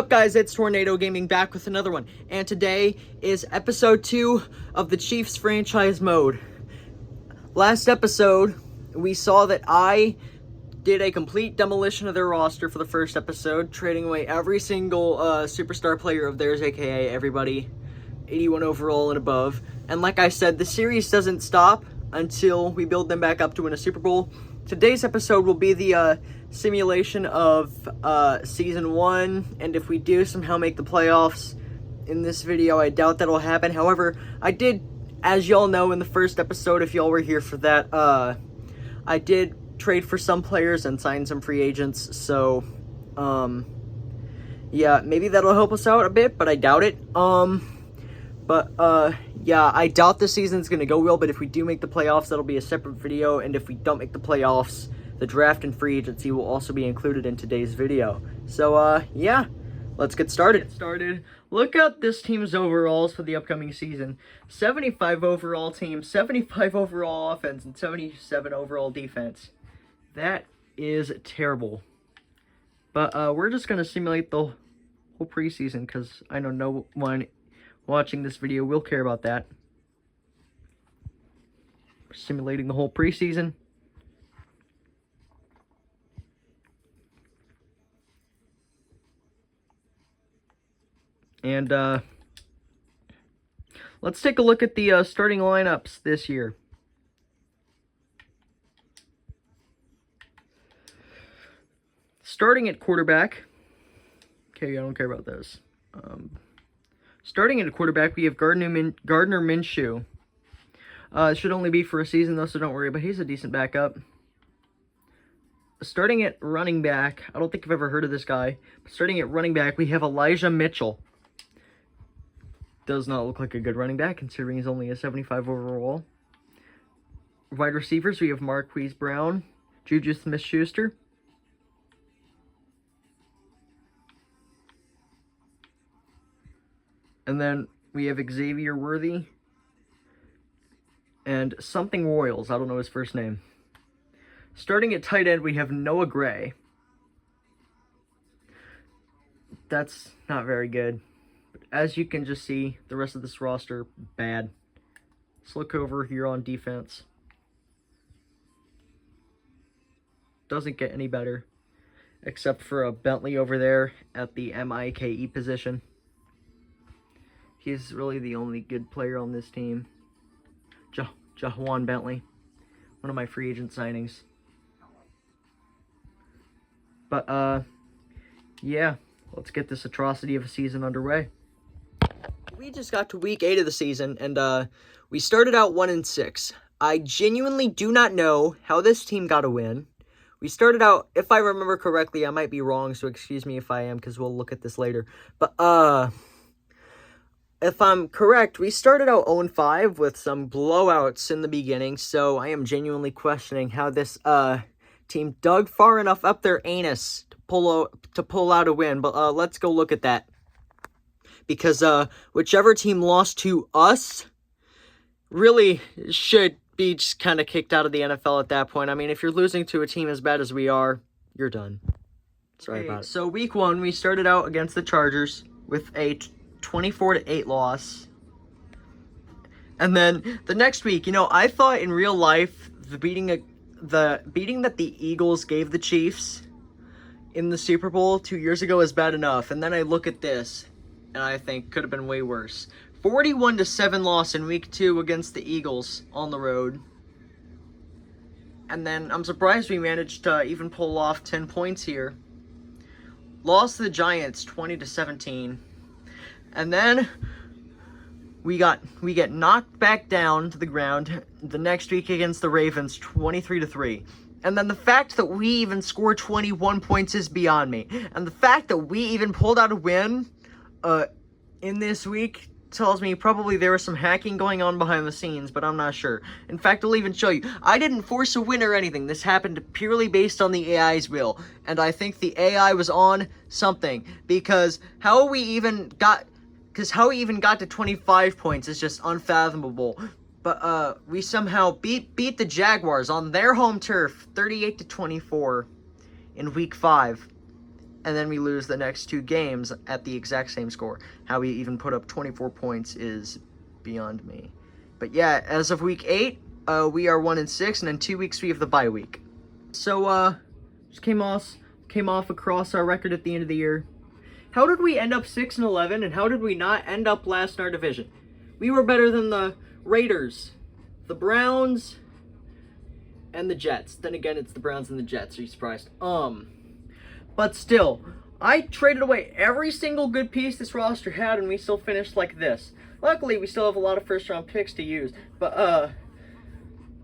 up, guys? It's Tornado Gaming back with another one, and today is episode 2 of the Chiefs franchise mode. Last episode, we saw that I did a complete demolition of their roster for the first episode, trading away every single superstar player of theirs, aka everybody 81 overall and above. And like I said, the series doesn't stop until we build them back up to win a Super Bowl. Today's episode will be the simulation of Season 1, and if we do somehow make the playoffs in this video, I doubt that'll happen. However, I did, as y'all know in the first episode, if y'all were here for that, I did trade for some players and sign some free agents, so, yeah, maybe that'll help us out a bit, but I doubt it. Yeah, I doubt the season's gonna go well, but if we do make the playoffs, that'll be a separate video, and if we don't make the playoffs, the draft and free agency will also be included in today's video. So, yeah, let's get started. Look at this team's overalls for the upcoming season. 75 overall team, 75 overall offense, and 77 overall defense. That is terrible. But, we're just gonna simulate the whole preseason, because I know no one watching this video will care about that. We're simulating the whole preseason. And let's take a look at the starting lineups this year. Starting at quarterback. Okay, I don't care about those. Starting at quarterback, we have Gardner Minshew. It should only be for a season, though, so don't worry, but he's a decent backup. Starting at running back, I don't think I've ever heard of this guy. But starting at running back, we have Elijah Mitchell. Does not look like a good running back, considering he's only a 75 overall. Wide receivers, we have Marquise Brown, Juju Smith-Schuster. And then we have Xavier Worthy and something Royals. I don't know his first name. Starting at tight end, we have Noah Gray. That's not very good. But as you can just see, the rest of this roster, bad. Let's look over here on defense. Doesn't get any better. Except for a Bentley over there at the MIKE position. He's really the only good player on this team. Jawan Bentley. One of my free agent signings. But, yeah. Let's get this atrocity of a season underway. We just got to week 8 of the season, and, we started out 1-6. I genuinely do not know how this team got a win. We started out, if I remember correctly, I might be wrong, so excuse me if I am, because we'll look at this later. But, if I'm correct, we started out 0-5 with some blowouts in the beginning, so I am genuinely questioning how this team dug far enough up their anus to pull out a win. But let's go look at that, because whichever team lost to us really should be just kind of kicked out of the NFL at that point. I mean, if you're losing to a team as bad as we are, you're done. Sorry about it. So week 1, we started out against the Chargers with a 24-8 loss. And then the next week, you know, I thought in real life the beating that the Eagles gave the Chiefs in the Super Bowl 2 years ago is bad enough. And then I look at this and I think could have been way worse. 41-7 loss in week 2 against the Eagles on the road. And then I'm surprised we managed to even pull off 10 points here. Lost to the Giants 20-17. And then we get knocked back down to the ground the next week against the Ravens, 23-3. And then the fact that we even scored 21 points is beyond me. And the fact that we even pulled out a win in this week tells me probably there was some hacking going on behind the scenes, but I'm not sure. In fact, I'll even show you. I didn't force a win or anything. This happened purely based on the AI's will. And I think the AI was on something, because how we even got to 25 points is just unfathomable. But we somehow beat the Jaguars on their home turf, 38-24 in week 5. and then we lose the next 2 games at the exact same score. How we even put up 24 points is beyond me. But yeah, as of week 8, we are 1-6, and in 2 weeks we have the bye week. So just came off across our record at the end of the year. How did we end up 6-11, and how did we not end up last in our division? We were better than the Raiders, the Browns, and the Jets. Then again, it's the Browns and the Jets. Are you surprised? But still, I traded away every single good piece this roster had, and we still finished like this. Luckily, we still have a lot of first-round picks to use. But,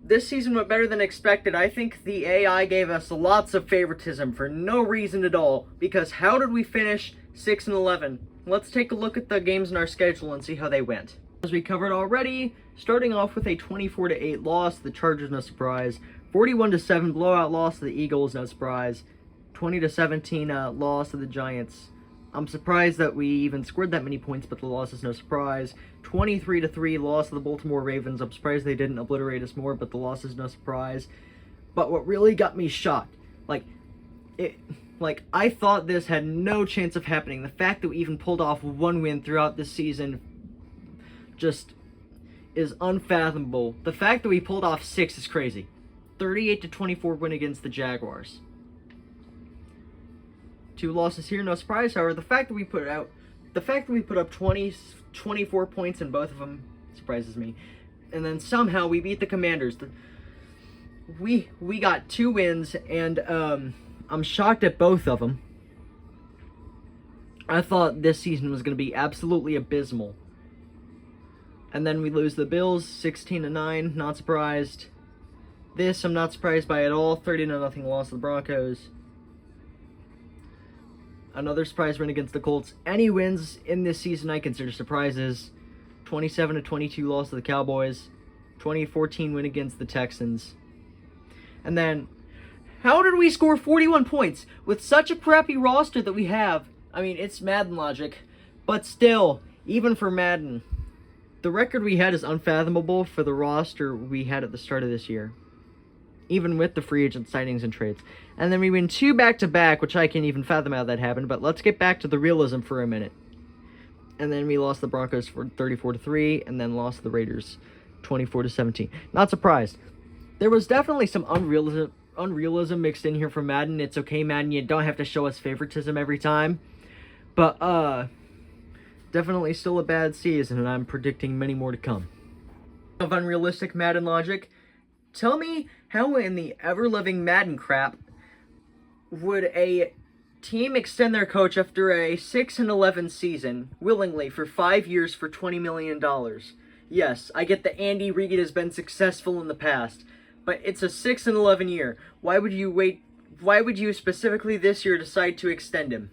this season went better than expected. I think the AI gave us lots of favoritism for no reason at all. Because how did we finish 6-11? Let's take a look at the games in our schedule and see how they went. As we covered already, starting off with a 24-8 loss to the Chargers, no surprise. 41-7 blowout loss to the Eagles, no surprise. 20-17 loss to the Giants. I'm surprised that we even scored that many points, but the loss is no surprise. 23-3 loss to the Baltimore Ravens. I'm surprised they didn't obliterate us more, but the loss is no surprise. But what really got me shocked, I thought this had no chance of happening. The fact that we even pulled off 1 win throughout this season just is unfathomable. The fact that we pulled off 6 is crazy. 38-24 win against the Jaguars. 2 losses here, no surprise. However, the fact that we put up 24 points in both of them surprises me. And then somehow we beat the Commanders. We got 2 wins, and I'm shocked at both of them. I thought this season was going to be absolutely abysmal. And then we lose the Bills, 16-9, not surprised. This I'm not surprised by at all, 30-0 loss to the Broncos. Another surprise win against the Colts. Any wins in this season I consider surprises. 27-22 loss to the Cowboys. 2014 win against the Texans. And then, how did we score 41 points with such a crappy roster that we have? I mean, it's Madden logic, but still, even for Madden, the record we had is unfathomable for the roster we had at the start of this year. Even with the free agent signings and trades. And then we win 2 back-to-back, which I can't even fathom how that happened, but let's get back to the realism for a minute. And then we lost the Broncos for 34-3, and then lost the Raiders 24-17. Not surprised. There was definitely some unrealism mixed in here from Madden. It's okay, Madden, you don't have to show us favoritism every time. But, definitely still a bad season, and I'm predicting many more to come. Of unrealistic Madden logic, tell me how in the ever-living Madden crap would a team extend their coach after a 6-11 season willingly for 5 years for $20 million? Yes, I get that Andy Reid has been successful in the past, but it's a 6-11 year. Why would you wait? Why would you specifically this year decide to extend him?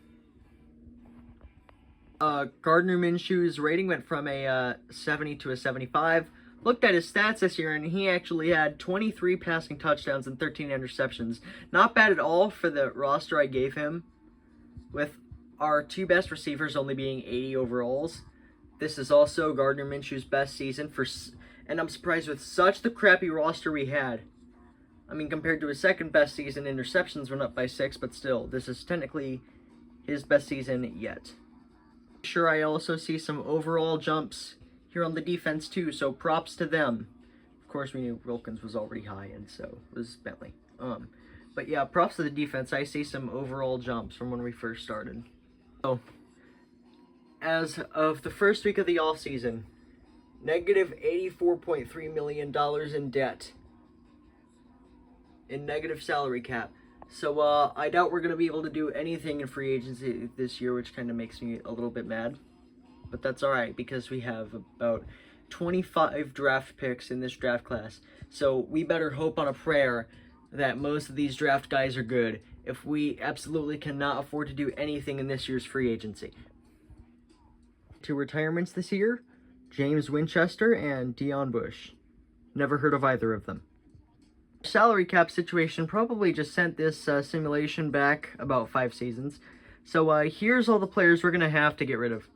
Gardner Minshew's rating went from a 70 to a 75. Looked at his stats this year, and he actually had 23 passing touchdowns and 13 interceptions. Not bad at all for the roster I gave him, with our 2 best receivers only being 80 overalls. This is also Gardner Minshew's best season, and I'm surprised with such the crappy roster we had. I mean, compared to his second best season, interceptions went up by 6, but still, this is technically his best season yet. Sure, I also see some overall jumps here on the defense too, so props to them. Of course, we knew Wilkins was already high, and so was Bentley. But yeah, props to the defense. I see some overall jumps from when we first started. So, as of the first week of the offseason, negative $84.3 million in debt. In negative salary cap. So, I doubt we're going to be able to do anything in free agency this year, which kind of makes me a little bit mad. But that's alright, because we have about 25 draft picks in this draft class. So, we better hope on a prayer that most of these draft guys are good, if we absolutely cannot afford to do anything in this year's free agency. 2 retirements this year, James Winchester and Deion Bush. Never heard of either of them. Salary cap situation probably just sent this simulation back about 5 seasons. So here's all the players we're going to have to get rid of.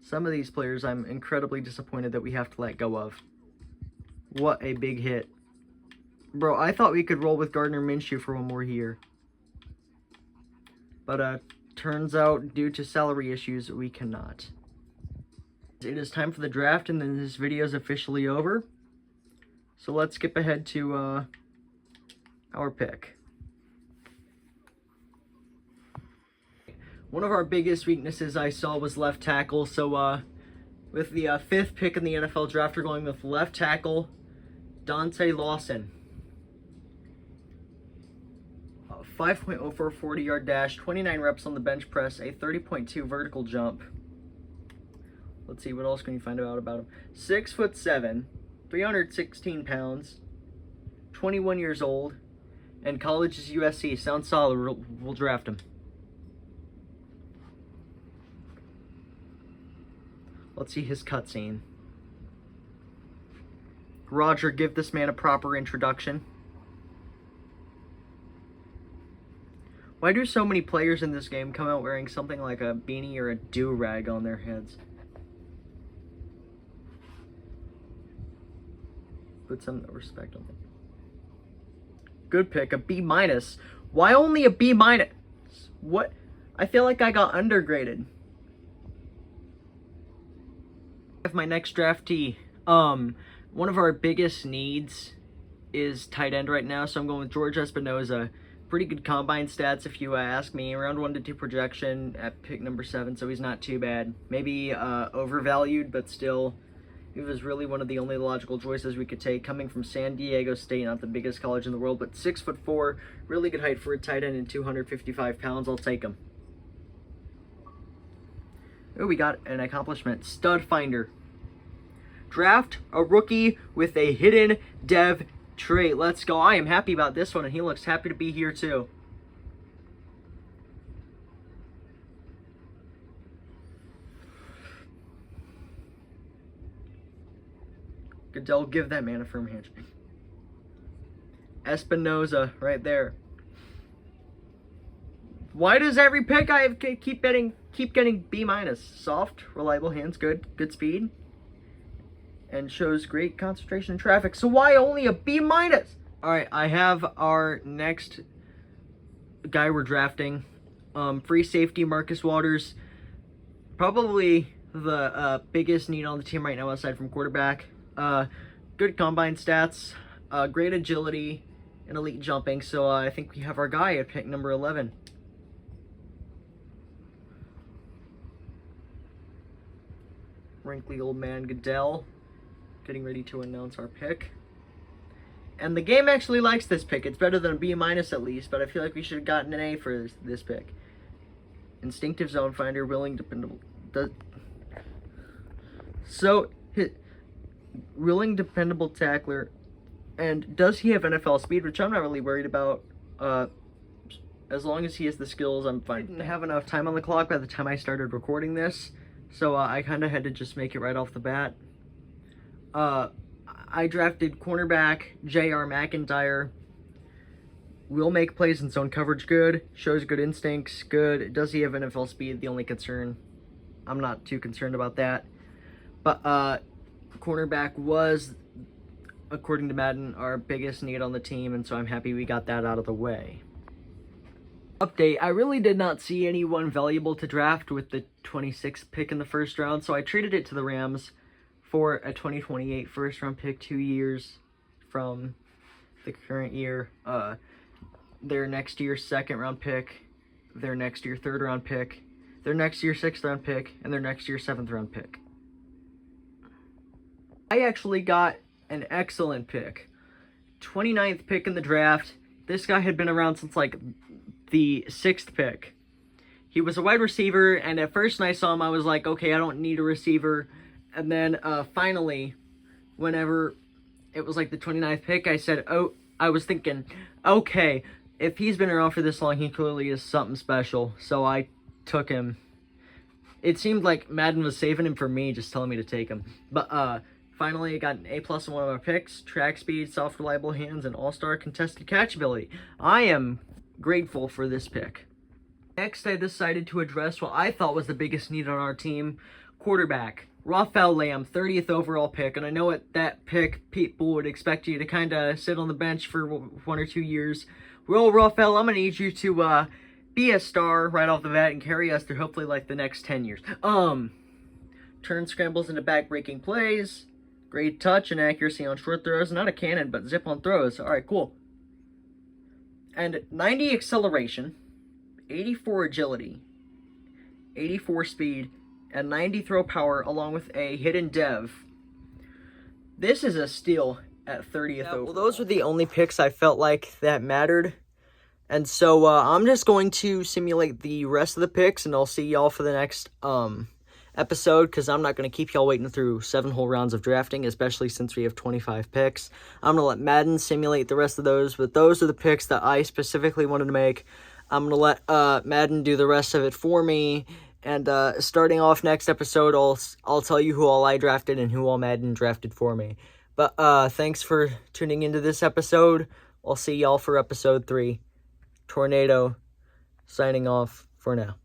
Some of these players I'm incredibly disappointed that we have to let go of. What a big hit. Bro, I thought we could roll with Gardner Minshew for one more year. But, turns out, due to salary issues, we cannot. It is time for the draft, and then this video is officially over. So let's skip ahead to, our pick. One of our biggest weaknesses I saw was left tackle, so, with the 5th pick in the NFL draft, we're going with left tackle, Dante Lawson. 5.04 40-yard dash, 29 reps on the bench press, a 30.2 vertical jump. Let's see, what else can you find out about him? 6'7", 316 pounds, 21 years old, and college is USC. Sounds solid. We'll draft him. Let's see his cutscene. Roger, give this man a proper introduction. Why do so many players in this game come out wearing something like a beanie or a do-rag on their heads? Put some respect on them. Good pick, a B-. Why only a B-? What? I feel like I got undergraded. I have my next draftee. One of our biggest needs is tight end right now, so I'm going with George Espinoza. Pretty good combine stats, if you ask me. Around 1 to 2 projection at pick number 7, so he's not too bad. Maybe overvalued, but still, he was really one of the only logical choices we could take. Coming from San Diego State, not the biggest college in the world, but 6'4", really good height for a tight end and 255 pounds. I'll take him. Oh, we got an accomplishment. Stud finder. Draft a rookie with a hidden dev trait. Let's go. I am happy about this one, and he looks happy to be here too. Goodell, give that man a firm handshake. Espinoza, right there. Why does every pick I have keep getting B-? Soft, reliable hands, good speed, and shows great concentration in traffic. So why only a B-? All right, I have our next guy we're drafting. Free safety, Marcus Waters. Probably the biggest need on the team right now aside from quarterback. Good combine stats, great agility, and elite jumping. So I think we have our guy at pick number 11. Wrinkly old man Goodell, getting ready to announce our pick. And the game actually likes this pick. It's better than a B- at least, but I feel like we should have gotten an A for this pick. Instinctive zone finder, willing, dependable. Willing, dependable tackler. And does he have NFL speed, which I'm not really worried about. As long as he has the skills, I'm fine. I didn't have enough time on the clock by the time I started recording this, so I kind of had to just make it right off the bat. I drafted cornerback J.R. McIntyre. Will make plays in zone coverage good. Shows good instincts good. Does he have NFL speed? The only concern. I'm not too concerned about that. But cornerback was, according to Madden, our biggest need on the team, and so I'm happy we got that out of the way. Update, I really did not see anyone valuable to draft with the 26th pick in the first round, so I traded it to the Rams for a 2028 first round pick, 2 years from the current year. Their next year second round pick, their next year third round pick, their next year 6th round pick, and their next year 7th round pick. I actually got an excellent pick. 29th pick in the draft. This guy had been around since like the 6th pick. He was a wide receiver, and at first when I saw him, I was like, okay, I don't need a receiver. And then finally, whenever it was like the 29th pick, I was thinking, okay, if he's been around for this long, he clearly is something special. So I took him. It seemed like Madden was saving him for me, just telling me to take him. But finally, I got an A+ on one of our picks, track speed, soft, reliable hands, and all-star contested catch ability. I am grateful for this pick. Next, I decided to address what I thought was the biggest need on our team, quarterback. Raphael Lamb, 30th overall pick, and I know at that pick, people would expect you to kind of sit on the bench for 1 or 2 years. Well, Raphael, I'm going to need you to be a star right off the bat and carry us through hopefully like the next 10 years. Turn scrambles into back-breaking plays. Great touch and accuracy on short throws. Not a cannon, but zip on throws. All right, cool. And 90 acceleration, 84 agility, 84 speed, and 90 throw power, along with a hidden dev. This is a steal at 30th overall. Well, those were the only picks I felt like that mattered. And so I'm just going to simulate the rest of the picks, and I'll see y'all for the next episode, because I'm not going to keep y'all waiting through 7 whole rounds of drafting, especially since we have 25 picks. I'm going to let Madden simulate the rest of those, but those are the picks that I specifically wanted to make. I'm going to let Madden do the rest of it for me. And starting off next episode, I'll tell you who all I drafted and who all Madden drafted for me. But thanks for tuning into this episode. I'll see y'all for episode 3. Tornado, signing off for now.